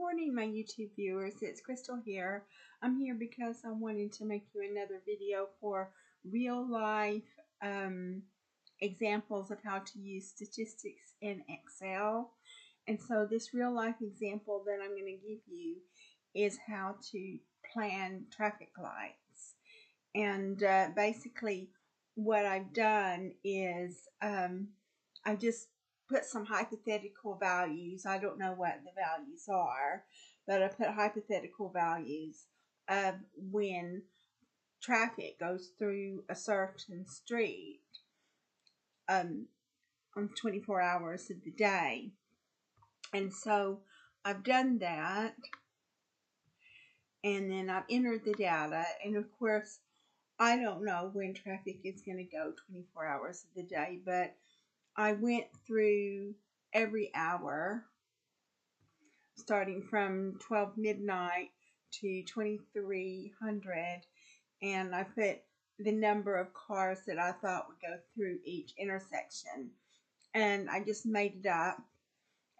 morning, my YouTube viewers. It's Crystal here. I'm here because I wanted to make you another video for real life examples of how to use statistics in Excel. And so this real life example that I'm going to give you is how to plan traffic lights. And basically what I've done is I just put some hypothetical values. I don't know what the values are, but I put hypothetical values of when traffic goes through a certain street on 24 hours of the day. And so I've done that, and then I've entered the data, and of course I don't know when traffic is going to go 24 hours of the day, but I went through every hour starting from 12 midnight to 2300, and I put the number of cars that I thought would go through each intersection, and I just made it up.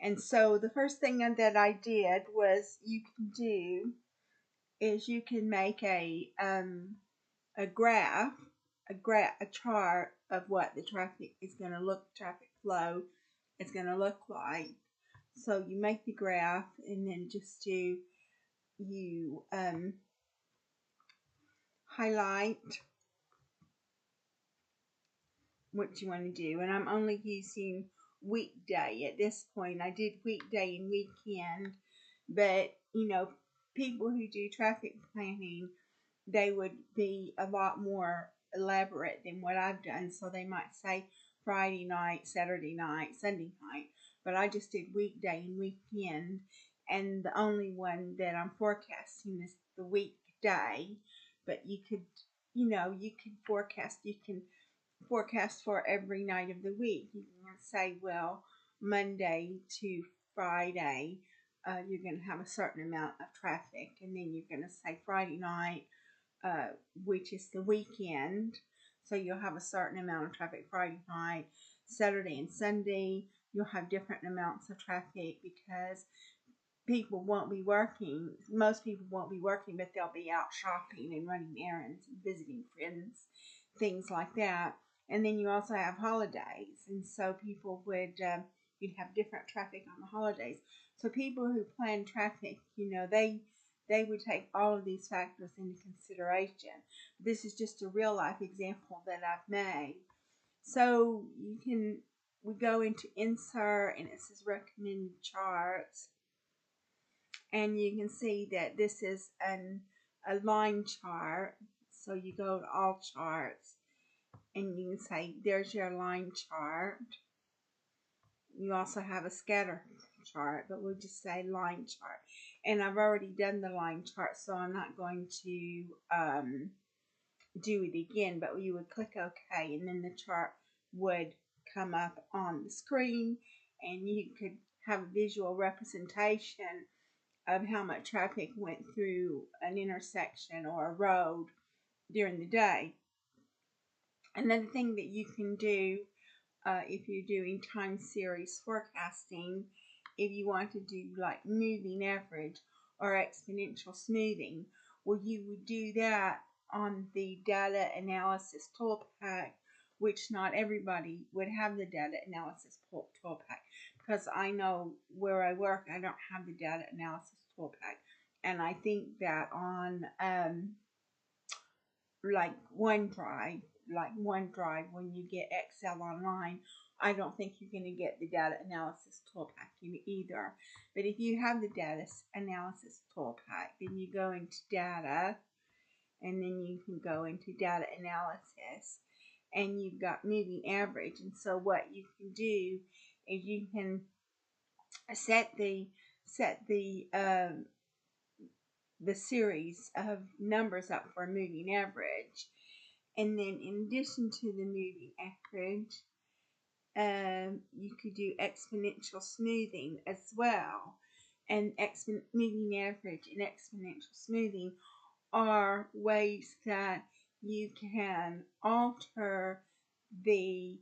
And so the first thing that I did was, you can do is you can make a graph, a chart of what the traffic is going to traffic flow is going to look like. So you make the graph, and then just you highlight what you want to do. And I'm only using weekday at this point. I did weekday and weekend, but you know, people who do traffic planning, they would be a lot more elaborate than what I've done. So they might say Friday night, Saturday night, Sunday night, but I just did weekday and weekend, and the only one that I'm forecasting is the weekday. But you could, you can forecast for every night of the week. You can say, well, Monday to Friday, you're going to have a certain amount of traffic, and then you're going to say Friday night, which is the weekend, so you'll have a certain amount of traffic Friday night. Saturday and Sunday, you'll have different amounts of traffic because people won't be working. Most people won't be working, but they'll be out shopping and running errands and visiting friends, things like that. And then you also have holidays, and so people would you'd have different traffic on the holidays. So people who plan traffic, they would take all of these factors into consideration. This is just a real life example that I've made. So we go into insert, and it says recommended charts, and you can see that this is a line chart. So you go to all charts, and you can say there's your line chart. You also have a scatter chart, but we'll just say line chart. And I've already done the line chart, so I'm not going to do it again, but you would click OK, and then the chart would come up on the screen, and you could have a visual representation of how much traffic went through an intersection or a road during the day. Another thing that you can do if you're doing time series forecasting, if you want to do like moving average or exponential smoothing, well, you would do that on the data analysis toolpak, which not everybody would have the data analysis toolpak, because I know where I work, I don't have the data analysis toolpak. And I think that on like OneDrive, when you get Excel Online, I don't think you're going to get the data analysis toolpak either. But if you have the data analysis toolpak, then you go into data, and then you can go into data analysis, and you've got moving average. And so what you can do is you can set the series of numbers up for moving average. And then in addition to the moving average, you could do exponential smoothing as well. And moving average and exponential smoothing are ways that you can alter the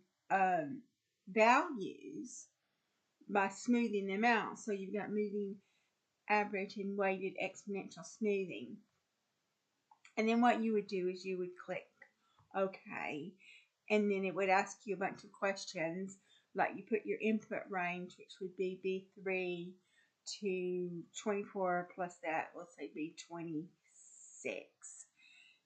values by smoothing them out. So you've got moving average, and weighted exponential smoothing. And then what you would do is you would click OK, and then it would ask you a bunch of questions, like you put your input range, which would be B3 to 24 plus that, let's say B26.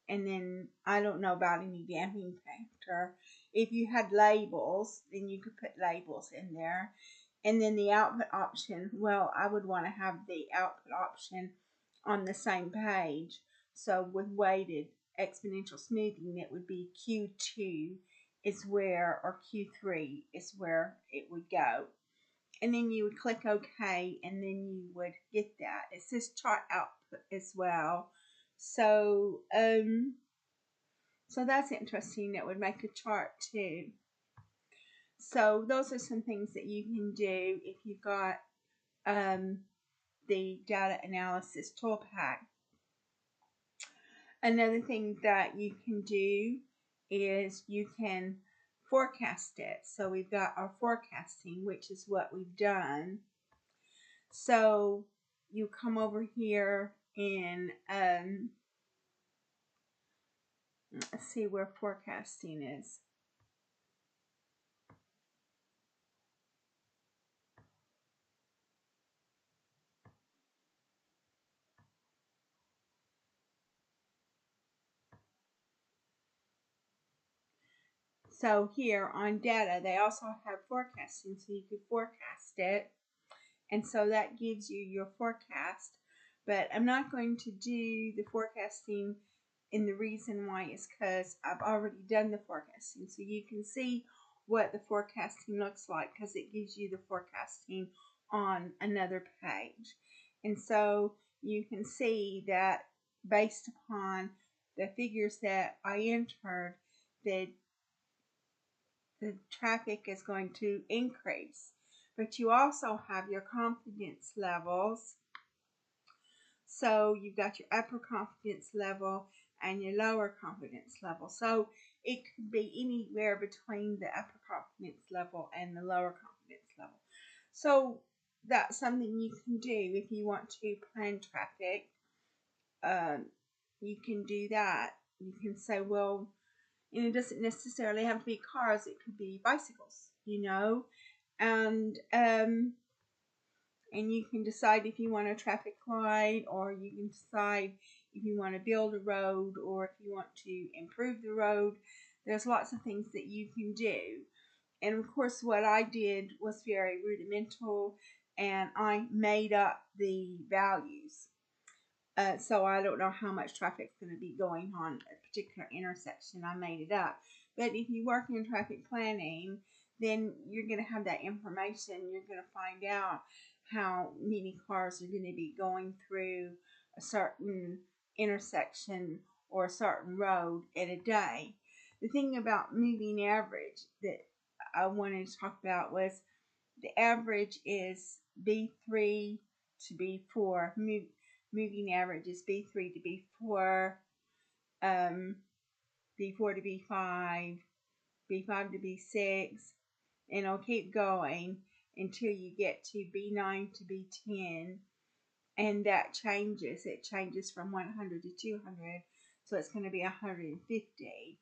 And then I don't know about any damping factor. If you had labels, then you could put labels in there. And then the output option, well, I would want to have the output option on the same page. So with weighted exponential smoothing, it would be Q2 is where, or Q3 is where it would go. And then you would click OK, and then you would get that. It says chart output as well. So, so that's interesting. It would make a chart too. So those are some things that you can do if you've got the data analysis toolpak. Another thing that you can do is you can forecast it. So we've got our forecasting, which is what we've done. So you come over here and let's see where forecasting is. So here on data, they also have forecasting, so you could forecast it. And so that gives you your forecast. But I'm not going to do the forecasting, and the reason why is because I've already done the forecasting. So you can see what the forecasting looks like because it gives you the forecasting on another page. And so you can see that based upon the figures that I entered, that the traffic is going to increase. But you also have your confidence levels. So you've got your upper confidence level and your lower confidence level. So it could be anywhere between the upper confidence level and the lower confidence level. So that's something you can do if you want to plan traffic. You can do that. You can say, well, and it doesn't necessarily have to be cars, it could be bicycles, you know, and you can decide if you want a traffic light, or you can decide if you want to build a road, or if you want to improve the road. There's lots of things that you can do. And of course what I did was very rudimental, and I made up the values. So I don't know how much traffic is going to be going on at a particular intersection. I made it up. But if you work in traffic planning, then you're going to have that information. You're going to find out how many cars are going to be going through a certain intersection or a certain road in a day. The thing about moving average that I wanted to talk about was the average is B3 to B4. Moving average is B3 to B4, B4 to B5, B5 to B6, and it'll keep going until you get to B9 to B10, and that changes. It changes from 100 to 200, so it's going to be 150.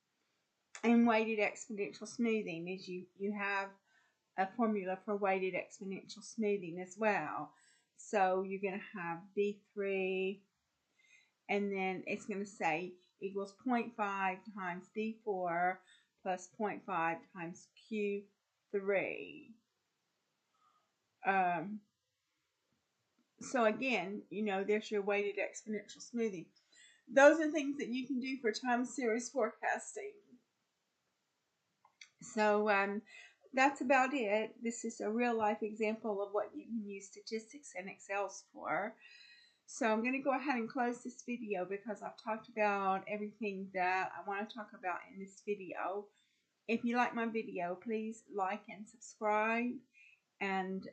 And weighted exponential smoothing is you have a formula for weighted exponential smoothing as well. So you're going to have B3, and then it's going to say equals 0.5 times B4 plus 0.5 times Q3. So again, you know, there's your weighted exponential smoothing. Those are things that you can do for time series forecasting. So that's about it. This is a real life example of what you can use statistics and Excels for. So I'm going to go ahead and close this video because I've talked about everything that I want to talk about in this video. If you like my video, please like and subscribe. And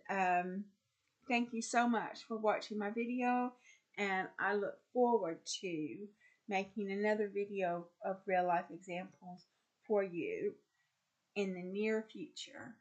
thank you so much for watching my video. And I look forward to making another video of real life examples for you in the near future.